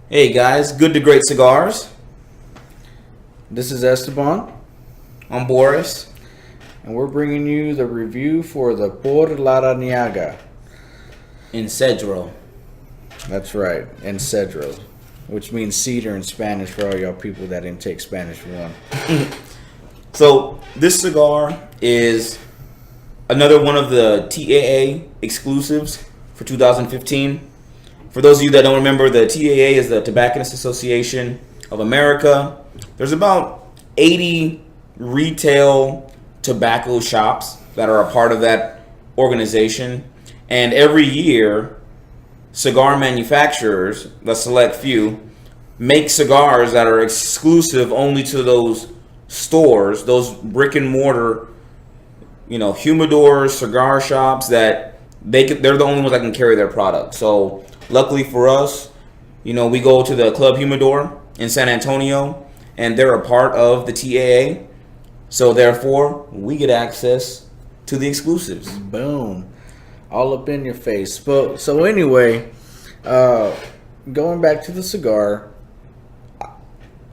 Hey guys, good to Great Cigars. This is Esteban, I'm Boris. and we're bringing you the review for the Por Larranaga. In Cedro. That's right, en Cedro, which means cedar in Spanish for all y'all people that didn't take Spanish 1. So this cigar is another one of the TAA exclusives for 2015. For those of you that don't remember, the TAA is the Tobacconists Association of America. There's about 80 retail tobacco shops that are a part of that organization. And every year, cigar manufacturers, the select few, make cigars that are exclusive only to those stores, those brick and mortar, humidors, cigar shops that they're the only ones that can carry their product. So luckily for us, we go to the Club Humidor in San Antonio, and they're a part of the TAA. So therefore, we get access to the exclusives. Boom. All up in your face. But so anyway, going back to the cigar,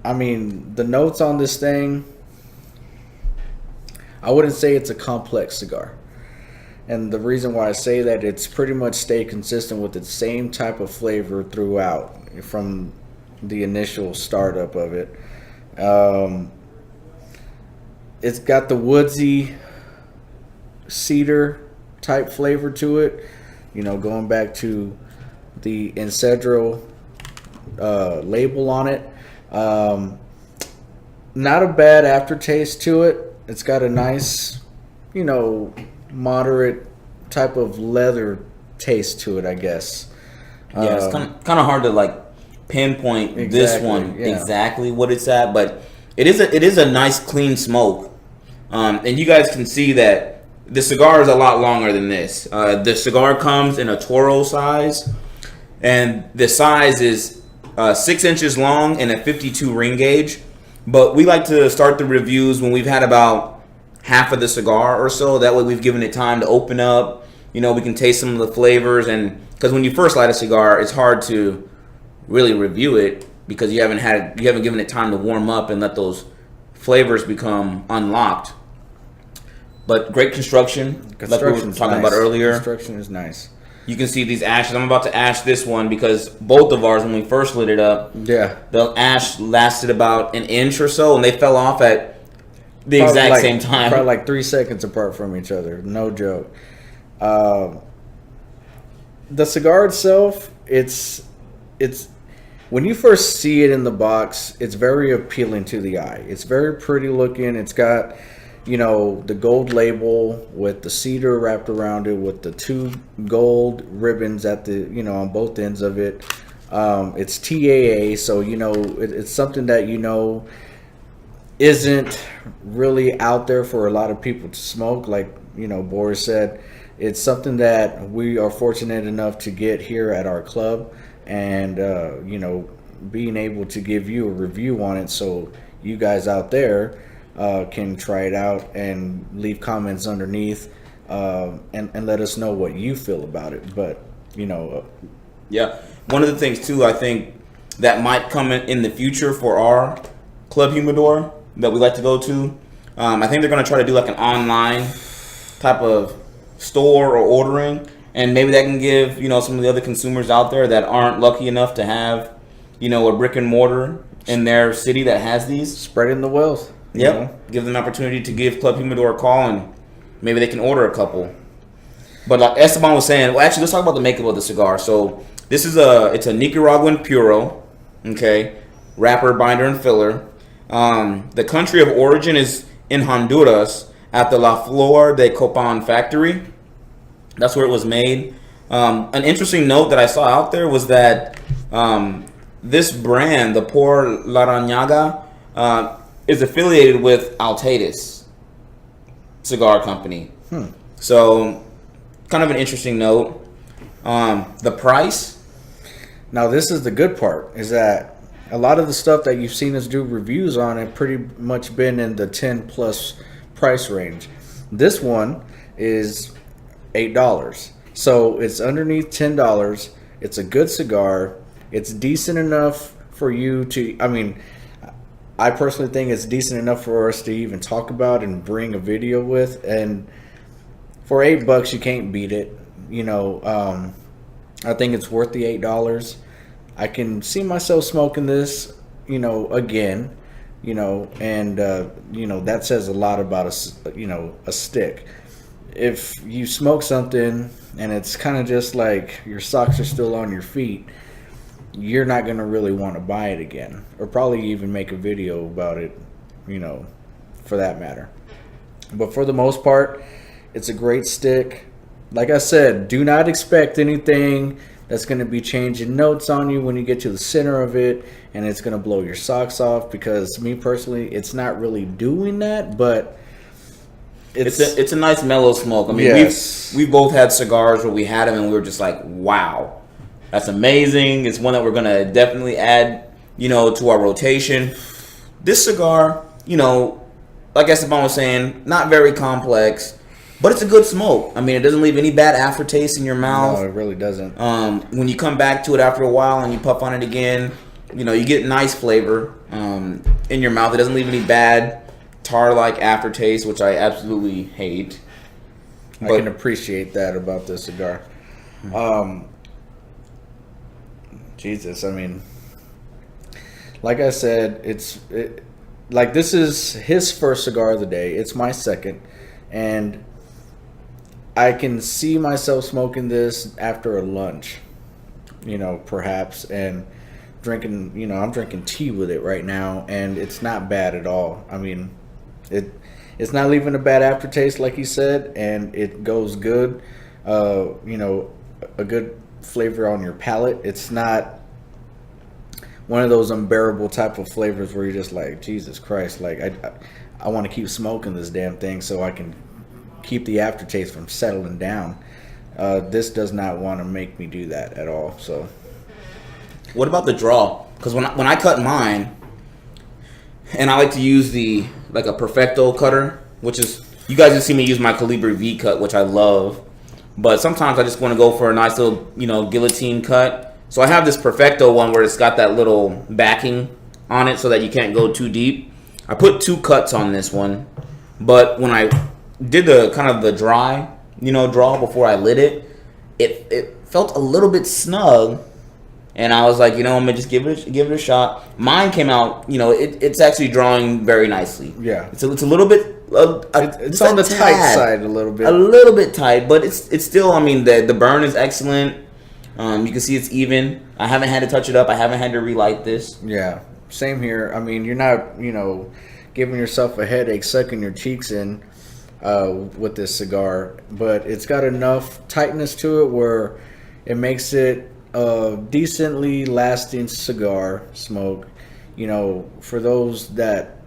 I mean, the notes on this thing, I wouldn't say it's a complex cigar. And the reason why I say that, it's pretty much stayed consistent with the same type of flavor throughout from the initial startup of it. It's got the woodsy cedar type flavor to it. Going back to the En Cedro label on it. Not a bad aftertaste to it. It's got a nice, moderate type of leather taste to it, I guess. Yeah, it's kind of hard to pinpoint this one exactly what it's at, but it is a nice clean smoke. And you guys can see that the cigar is a lot longer than this. The cigar comes in a Toro size, and the size is 6 inches long and a 52 ring gauge. But we like to start the reviews when we've had about half of the cigar or so. That way we've given it time to open up. We can taste some of the flavors, and because when you first light a cigar, it's hard to really review it because you haven't given it time to warm up and let those flavors become unlocked. But great construction, like we were talking about earlier. Construction is nice. You can see these ashes. I'm about to ash this one because both of ours, when we first lit it up, the ash lasted about an inch or so, and they fell off at the exact same time. Probably like 3 seconds apart from each other. No joke. The cigar itself, it's when you first see it in the box, it's very appealing to the eye. It's very pretty looking. It's got the gold label with the cedar wrapped around it with the 2 gold ribbons at the on both ends of it. It's TAA, so it's something that isn't really out there for a lot of people to smoke. Like Boris said, it's something that we are fortunate enough to get here at our club, and being able to give you a review on it, so you guys out there can try it out and leave comments underneath, and let us know what you feel about it. But yeah, one of the things too, I think that might come in the future for our Club Humidor that we like to go to. I think they're going to try to do like an online type of store or ordering, and maybe that can give some of the other consumers out there that aren't lucky enough to have a brick and mortar in their city that has these, spreading the wealth. Yep. Give them an opportunity to give Club Humidor a call, and maybe they can order a couple. But like Esteban was saying, well, actually, let's talk about the makeup of the cigar. So this is it's a Nicaraguan Puro, okay, wrapper, binder, and filler. The country of origin is in Honduras at the La Flor de Copan factory. That's where it was made. An interesting note that I saw out there was that this brand, the Por Larranaga, is affiliated with Altadis Cigar Company. So, kind of an interesting note. The price. Now, this is the good part, is that a lot of the stuff that you've seen us do reviews on have pretty much been in the 10 plus price range. This one is $8. So it's underneath $10. It's a good cigar. It's decent enough for you to. I mean, I personally think it's decent enough for us to even talk about and bring a video with. And for $8, you can't beat it. You know, I think it's worth the $8. I can see myself smoking this, you know, again, you know, and you know, that says a lot about a stick. If you smoke something and it's kind of just like your socks are still on your feet, you're not going to really want to buy it again, or probably even make a video about it, you know, for that matter. But for the most part, it's a great stick. Like I said, do not expect anything that's going to be changing notes on you when you get to the center of it and it's going to blow your socks off, because me personally, it's not really doing that, but it's a nice mellow smoke. I mean, yes. we've both had cigars where we had them and we were just like, wow, that's amazing. It's one that we're going to definitely add, you know, to our rotation. This cigar, you know, like Esteban was saying, not very complex, but it's a good smoke. I mean, it doesn't leave any bad aftertaste in your mouth. No, it really doesn't. When you come back to it after a while and you puff on it again, you know, you get nice flavor in your mouth. It doesn't leave any bad tar-like aftertaste, which I absolutely hate. I can appreciate that about this cigar. Jesus, I mean, like I said, like this is his first cigar of the day. It's my second, and I can see myself smoking this after a lunch, you know, perhaps, and drinking, you know, I'm drinking tea with it right now, and it's not bad at all. I mean, it's not leaving a bad aftertaste, like he said, and it goes good, you know, a good flavor on your palate. It's not one of those unbearable type of flavors where you're just like, Jesus Christ, like I want to keep smoking this damn thing so I can keep the aftertaste from settling down. This does not want to make me do that at all. So, what about the draw? Because when I cut mine, and I like to use like a Perfecto cutter, which is, you guys just see me use my Calibri V cut, which I love. But sometimes I just want to go for a nice little, you know, guillotine cut. So I have this Perfecto one where it's got that little backing on it so that you can't go too deep. I put 2 cuts on this one, but when I did the kind of the dry, you know, draw before I lit it, it felt a little bit snug, and I was like, you know, I'm gonna just give it a shot. Mine came out, you know, it's actually drawing very nicely. yeah, It's a little bit. it's on the tight side a little bit. A little bit tight, but it's still. I mean, the burn is excellent. You can see it's even. I haven't had to touch it up. I haven't had to relight this. Yeah, same here. I mean, you're not, you know, giving yourself a headache sucking your cheeks in with this cigar, but it's got enough tightness to it where it makes it a decently lasting cigar smoke. You know, for those that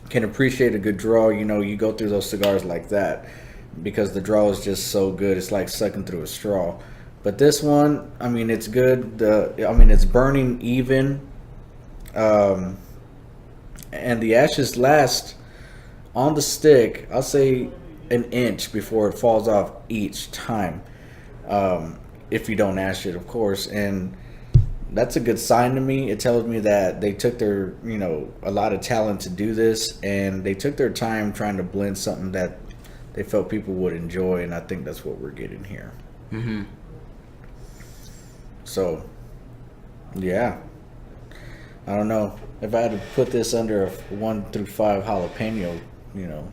can appreciate a good draw, you know, you go through those cigars like that because the draw is just so good. It's like sucking through a straw. But this one, I mean, it's good. I mean, it's burning even, and the ashes last on the stick, I'll say an inch before it falls off each time, if you don't ash it, of course. And that's a good sign to me. It tells me that they took their, you know, a lot of talent to do this, and they took their time trying to blend something that they felt people would enjoy, and I think that's what we're getting here. Mm-hmm. So, yeah. I don't know. If I had to put this under a 1 through 5 jalapeno, you know,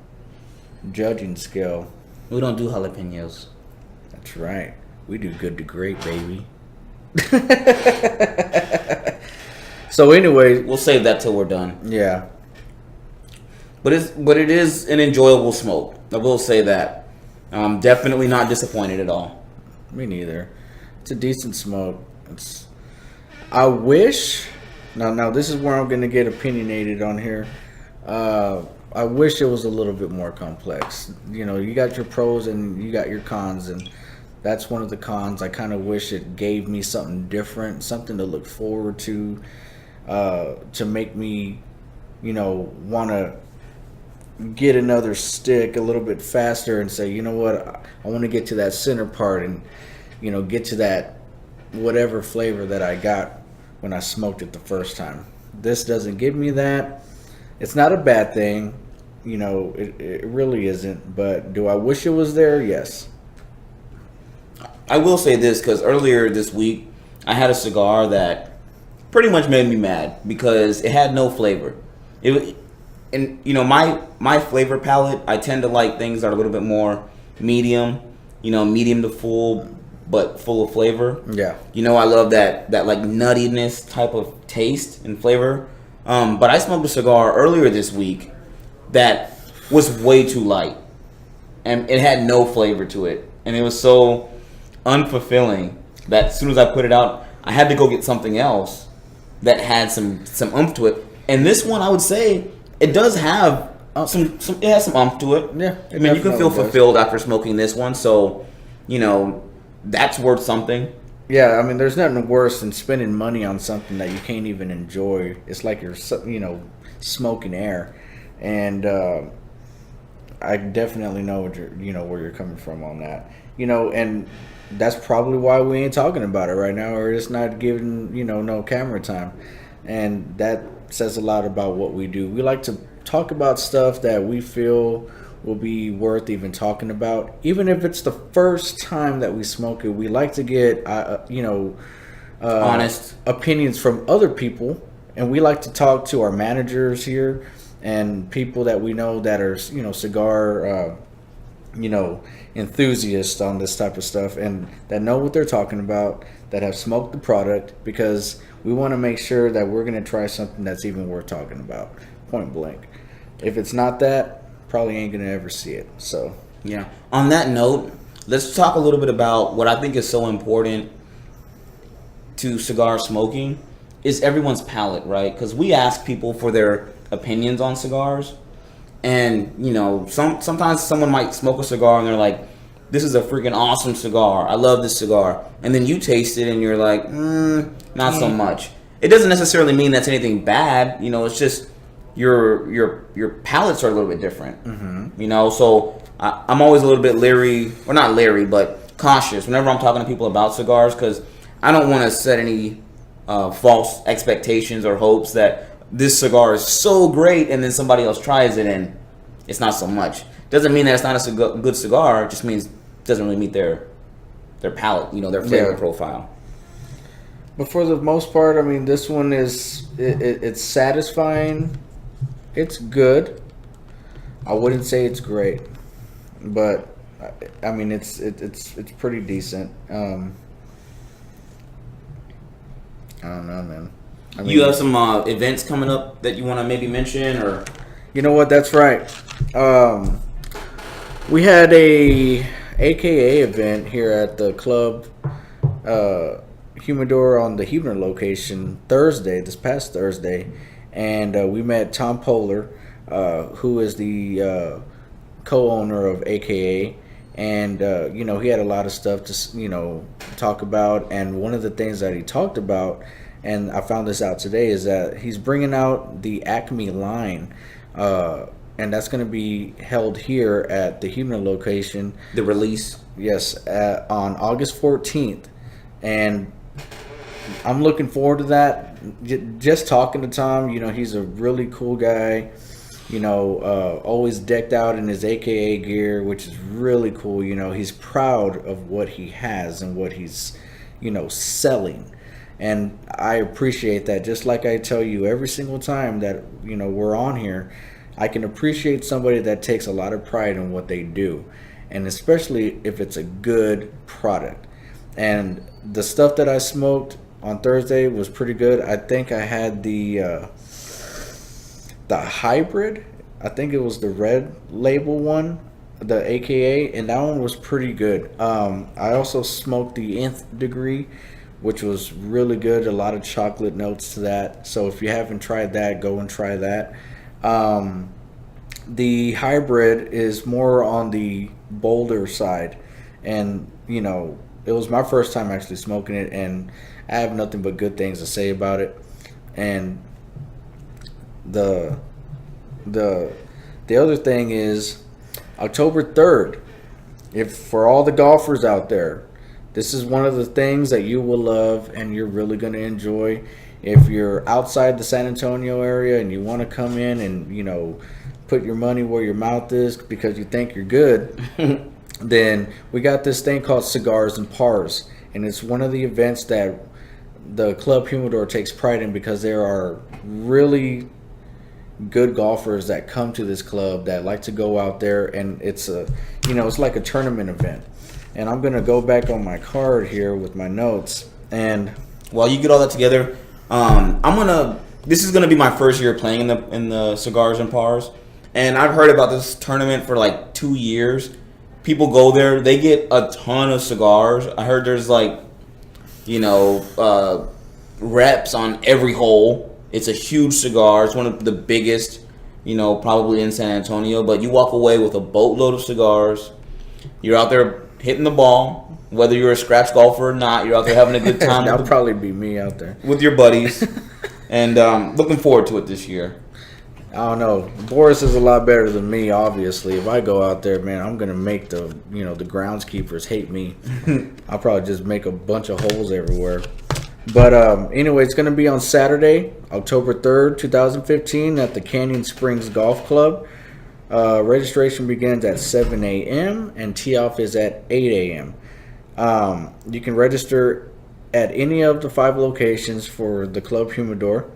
judging scale. We don't do jalapenos. That's right. We do good to great, baby. So anyway, We'll save that till we're done. yeah. But it is an enjoyable smoke. I will say that. Definitely not disappointed at all. Me neither. It's a decent smoke. I wish. Now this is where I'm gonna get opinionated on here. I wish it was a little bit more complex. You know, you got your pros and you got your cons, and that's one of the cons. I kind of wish it gave me something different, something to look forward to make me, you know, want to get another stick a little bit faster and say, you know what, I want to get to that center part and, you know, get to that whatever flavor that I got when I smoked it the first time. This doesn't give me that. It's not a bad thing. It really isn't. But do I wish it was there? Yes. I will say this, because earlier this week I had a cigar that pretty much made me mad because it had no flavor. My flavor palette, I tend to like things that are a little bit more medium, medium to full, but full of flavor. Yeah. I love that like nuttiness type of taste and flavor. But I smoked a cigar earlier this week that was way too light, and it had no flavor to it, and it was so unfulfilling that as soon as I put it out, I had to go get something else that had some oomph to it. And this one, I would say, it does have some it has some oomph to it. Yeah, I mean, you can feel fulfilled after smoking this one, so that's worth something. Yeah, I mean, there's nothing worse than spending money on something that you can't even enjoy. It's like you're smoking air, and I definitely know what where you're coming from on that. And that's probably why we ain't talking about it right now, or it's not giving no camera time, and that says a lot about what we do. We like to talk about stuff that we feel will be worth even talking about, even if it's the first time that we smoke it. We like to get Honest opinions from other people, and we like to talk to our managers here and people that we know that are cigar enthusiasts on this type of stuff, and that know what they're talking about, that have smoked the product, because we want to make sure that we're going to try something that's even worth talking about, point blank. If it's not that, probably ain't going to ever see it. So yeah. On that note, let's talk a little bit about what I think is so important to cigar smoking is everyone's palate, right? Because we ask people for their opinions on cigars. And, sometimes someone might smoke a cigar and they're like, this is a freaking awesome cigar. I love this cigar. And then you taste it and you're like, not so much. It doesn't necessarily mean that's anything bad. It's just your palates are a little bit different. Mm-hmm. So I'm always a little bit leery, or not leery, but cautious whenever I'm talking to people about cigars, because I don't want to set any false expectations or hopes that this cigar is so great, and then somebody else tries it and it's not so much. Doesn't mean that it's not a good cigar. It just means it doesn't really meet their palate, their flavor profile. But for the most part, I mean, this one is it's satisfying. It's good. I wouldn't say it's great, but I mean, it's pretty decent. I don't know, man. I mean, you have some events coming up that you want to maybe mention, or? You know what? That's right. We had a AKA event here at the Club Humidor on the Huebner location this past Thursday, and we met Tom Poehler, who is the co-owner of AKA, and he had a lot of stuff to talk about, and one of the things that he talked about, and I found this out today, is that he's bringing out the Acme line, and that's going to be held here at the Huebner location. The release? Yes, on August 14th. And I'm looking forward to that. Just talking to Tom, he's a really cool guy. Always decked out in his AKA gear, which is really cool. He's proud of what he has and what he's, selling. And I appreciate that. Just like I tell you every single time that, we're on here, I can appreciate somebody that takes a lot of pride in what they do. And especially if it's a good product. And the stuff that I smoked on Thursday was pretty good. I think I had the hybrid. I think it was the red label one, the AKA, and that one was pretty good. I also smoked the nth degree, which was really good. A lot of chocolate notes to that. So if you haven't tried that, go and try that. The hybrid is more on the bolder side, and it was my first time actually smoking it, and I have nothing but good things to say about it. And the other thing is October 3rd. If for all the golfers out there, this is one of the things that you will love and you're really going to enjoy. If you're outside the San Antonio area and you want to come in and, you know, put your money where your mouth is because you think you're good, then we got this thing called Cigars and Pars. And it's one of the events that the Club Humidor takes pride in because there are really good golfers that come to this club that like to go out there, and it's a, you know, it's like a tournament event. And I'm going to go back on my card here with my notes. And while you get all that together, this is gonna be my first year playing in the Cigars and Pars, and I've heard about this tournament for like 2 years. People go there, they get a ton of cigars. I heard there's like, you know, reps on every hole. It's a huge cigar. It's one of the biggest, you know, probably in San Antonio. But you walk away with a boatload of cigars. You're out there hitting the ball. Whether you're a scratch golfer or not, you're out there having a good time. That'll probably be me out there with your buddies, and looking forward to it this year. I don't know. Boris is a lot better than me, obviously. If I go out there, man, I'm gonna make the groundskeepers hate me. I'll probably just make a bunch of holes everywhere. But anyway, it's gonna be on Saturday, October 3rd, 2015, at the Canyon Springs Golf Club. Registration begins at 7 a.m. and tee-off is at 8 a.m. You can register at any of the 5 locations for the Club Humidor,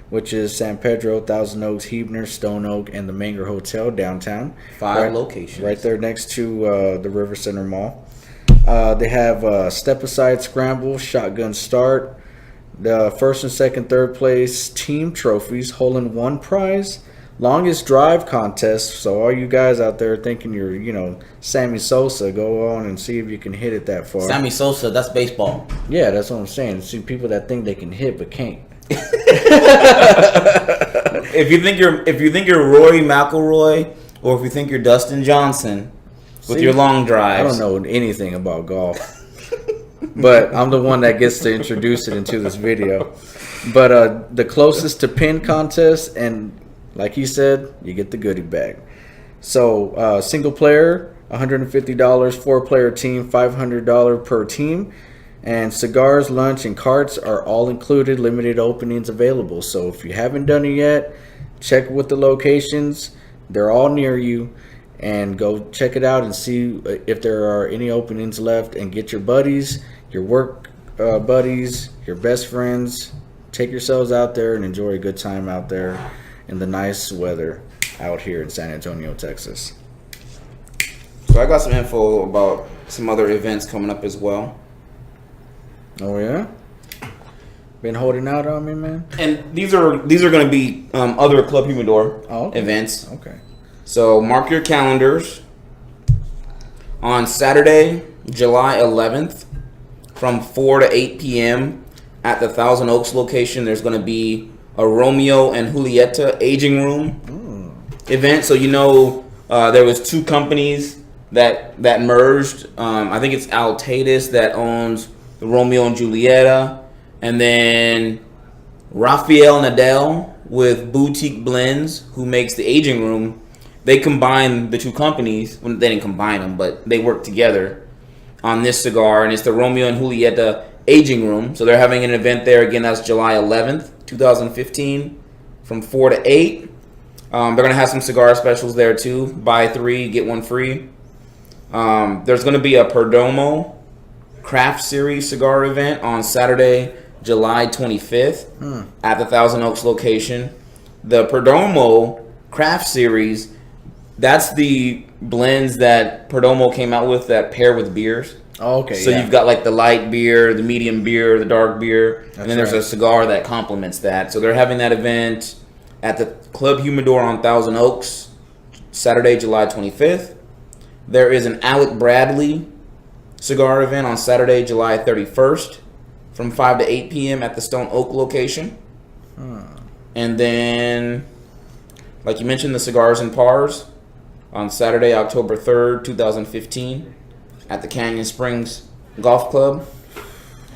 which is San Pedro, Thousand Oaks, Huebner, Stone Oak, and the Manger Hotel downtown. 5 locations. Right there next to the River Center Mall. They have step-aside scramble, shotgun start, the first and second, third place team trophies, hole-in-one prize, longest drive contest. So all you guys out there thinking you're, you know, Sammy Sosa, go on and see if you can hit it that far. Sammy Sosa, that's baseball. Yeah, that's what I'm saying. See people that think they can hit but can't. If you think you're Rory McIlroy, or if you think you're Dustin Johnson with your long drives, I don't know anything about golf. But I'm the one that gets to introduce it into this video. But the closest to pin contest, and like he said, you get the goodie bag. So single player, $150, 4-player team, $500 per team. And cigars, lunch, and carts are all included, limited openings available. So if you haven't done it yet, check with the locations. They're all near you. And go check it out and see if there are any openings left. And get your buddies, your work buddies, your best friends. Take yourselves out there and enjoy a good time out there in the nice weather out here in San Antonio, Texas. So I got some info about some other events coming up as well. Oh yeah, been holding out on me, man. And these are going to be other Club Humidor events. Okay. So mark your calendars. On Saturday, July 11th, from 4 to 8 p.m. at the Thousand Oaks location, there's going to be a Romeo and Julieta aging room event. So you know there was 2 companies that merged. I think it's Altatus that owns the Romeo and Julieta, and then Rafael Nadal with Boutique Blends, who makes the aging room. They combined the 2 companies. Well, they didn't combine them, but they worked together on this cigar, and it's the Romeo and Julieta aging room. So they're having an event there again. That's July 11th, 2015, from 4 to 8. They're gonna have some cigar specials there too. Buy 3, get 1 free. There's gonna be a Perdomo Craft Series cigar event on Saturday, July 25th at the Thousand Oaks location. The Perdomo Craft Series, that's the blends that Perdomo came out with that pair with beers. Oh, okay. So you've got like the light beer, the medium beer, the dark beer, and then there's a cigar that complements that. So they're having that event at the Club Humidor on Thousand Oaks, Saturday, July 25th. There is an Alec Bradley cigar event on Saturday, July 31st from 5 to 8 p.m. at the Stone Oak location. And then, like you mentioned, the Cigars and Pars on Saturday, October 3rd, 2015 at the Canyon Springs Golf Club.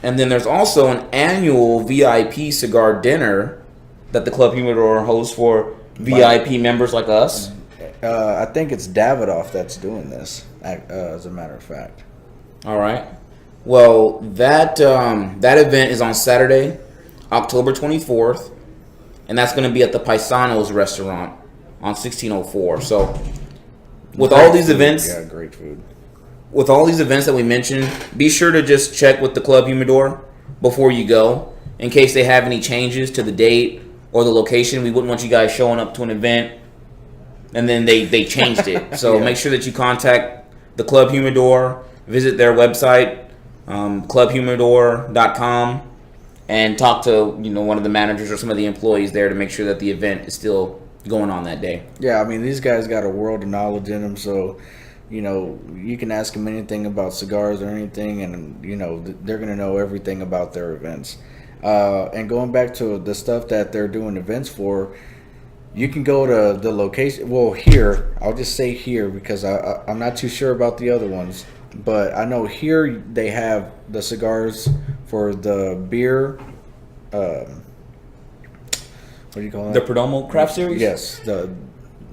And then there's also an annual VIP cigar dinner that the Club Humidor hosts for VIP members like us. I think it's Davidoff that's doing this, as a matter of fact. All right. Well, that event is on Saturday, October 24th, and that's going to be at the Paisanos restaurant on 1604. So, with all these events, yeah, great food. With all these events that we mentioned, be sure to just check with the Club Humidor before you go, in case they have any changes to the date or the location. We wouldn't want you guys showing up to an event and then they changed it. So Yeah. make sure that you contact the Club Humidor, visit their website, clubhumidor.com, and talk to one of the managers or some of the employees there to make sure that the event is still going on that day. Yeah, I mean, these guys got a world of knowledge in them, so you can ask them anything about cigars or anything, and they're gonna know everything about their events. And going back to the stuff that they're doing events for, you can go to the location. Well, here, I'll just say here because I'm not too sure about the other ones, but I know here they have the cigars for the beer. What do you call it? The Perdomo Craft Series? Yes,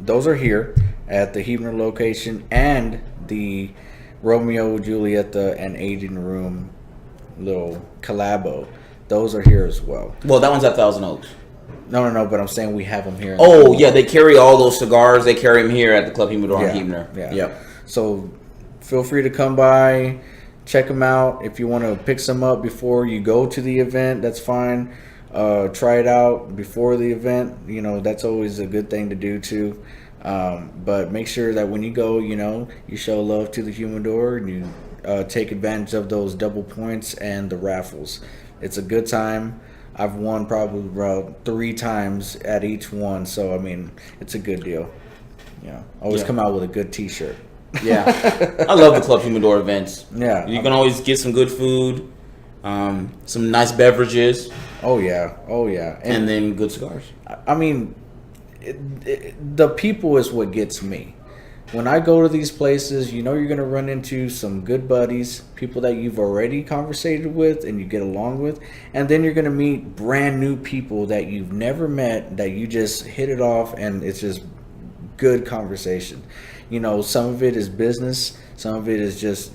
those are here at the Huebner location, and the Romeo, Julieta, and Aging Room little collabo. Those are here as well. Well, that one's at Thousand Oaks. No, but I'm saying we have them here. Oh, yeah, they carry all those cigars. They carry them here at the Club Humidor on Huebner. Yeah. Yep. So feel free to come by, check them out. If you want to pick some up before you go to the event, that's fine. Try it out before the event. That's always a good thing to do too. But make sure that when you go, you show love to the Humidor and you take advantage of those double points and the raffles. It's a good time. I've won probably about 3 times at each one, so I mean, it's a good deal. Always come out with a good T-shirt. Yeah, I love the Club Humidor events. Yeah, you can always get some good food, some nice beverages. Oh yeah, and then good cigars. I mean, the people is what gets me. When I go to these places, you're going to run into some good buddies, people that you've already conversated with and you get along with, and then you're going to meet brand new people that you've never met, that you just hit it off, and it's just good conversation. Some of it is business, some of it is just,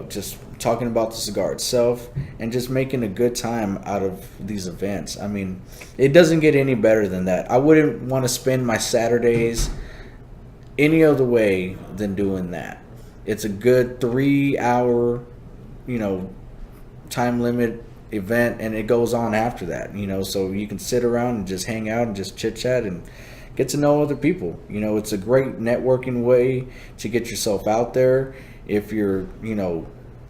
just talking about the cigar itself and just making a good time out of these events. I mean, it doesn't get any better than that. I wouldn't want to spend my Saturdays any other way than doing that. It's a good 3-hour, time limit event, and it goes on after that, so you can sit around and just hang out and just chit chat and get to know other people. It's a great networking way to get yourself out there if you're,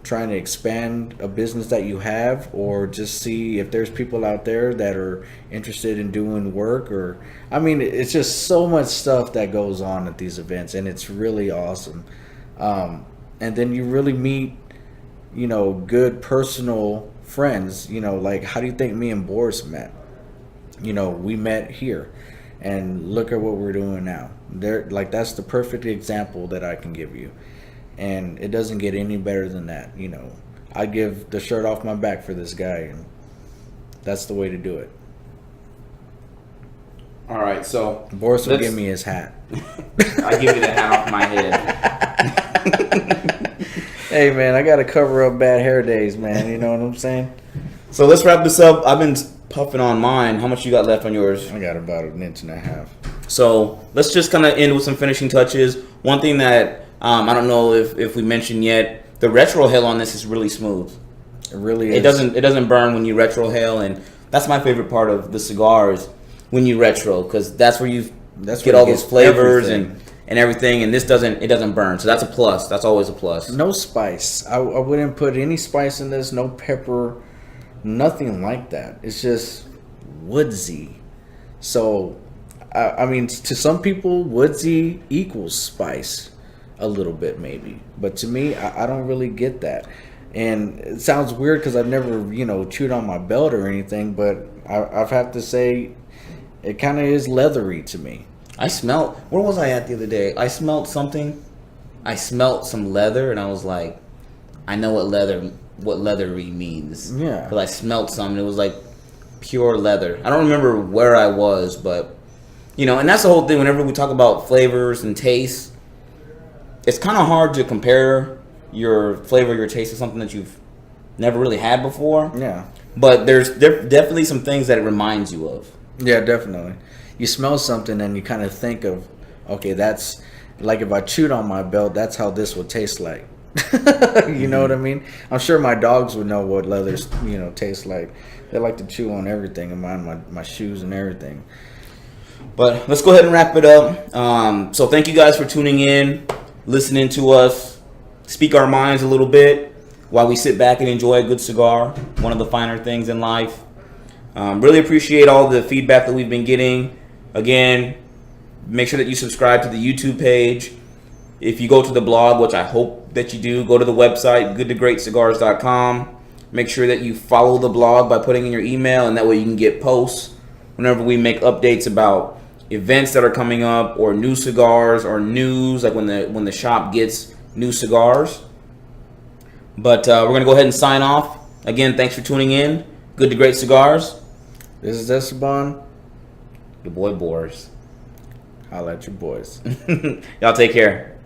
trying to expand a business that you have, or just see if there's people out there that are interested in doing work. Or I mean, it's just so much stuff that goes on at these events, and it's really awesome. And then you really meet good personal friends. Like, how do you think me and Boris met? We met here, and look at what we're doing now. That's the perfect example that I can give you. And it doesn't get any better than that. I give the shirt off my back for this guy, and that's the way to do it. All right, so Boris will give me his hat. I give you the hat off my head. Hey man, I gotta cover up bad hair days, man. You know what I'm saying? So let's wrap this up. I've been puffing on mine. How much you got left on yours? I got about 1.5 inches. So let's just kind of end with some finishing touches. One thing that I don't know if we mentioned yet, the retrohale on this is really smooth. It really is. It doesn't burn when you retrohale, and that's my favorite part of the cigars, when you retro, because that's where you get all those flavors and everything, and it doesn't burn. So that's a plus. That's always a plus. No spice. I wouldn't put any spice in this. No pepper. Nothing like that. It's just woodsy. So, I mean, to some people, woodsy equals spice. A little bit maybe, but to me, I don't really get that. And it sounds weird because I've never chewed on my belt or anything, but I've had to say it kind of is leathery to me. Where was I at the other day? I smelled something. I smelled some leather, and I was like, I know what leathery means. Yeah, because I smelled something. It was like pure leather. I don't remember where I was, but and that's the whole thing. Whenever we talk about flavors and tastes, it's kind of hard to compare your flavor, your taste to something that you've never really had before. Yeah. But there's definitely some things that it reminds you of. Yeah, definitely. You smell something and you kind of think of, okay, that's like if I chewed on my belt, that's how this would taste like. You know what I mean? I'm sure my dogs would know what leathers, taste like. They like to chew on everything, and my shoes and everything. But let's go ahead and wrap it up. So thank you guys for tuning in, listening to us speak our minds a little bit while we sit back and enjoy a good cigar, one of the finer things in life. Really appreciate all the feedback that we've been getting. Again, make sure that you subscribe to the YouTube page. If you go to the blog, which I hope that you do, go to the website, goodtogreatcigars.com. Make sure that you follow the blog by putting in your email, and that way you can get posts whenever we make updates about events that are coming up, or new cigars, or news, like when the shop gets new cigars. But we're going to go ahead and sign off. Again, thanks for tuning in. Good to Great Cigars. This is Esteban. Your boy Boris. Holla at your boys. Y'all take care.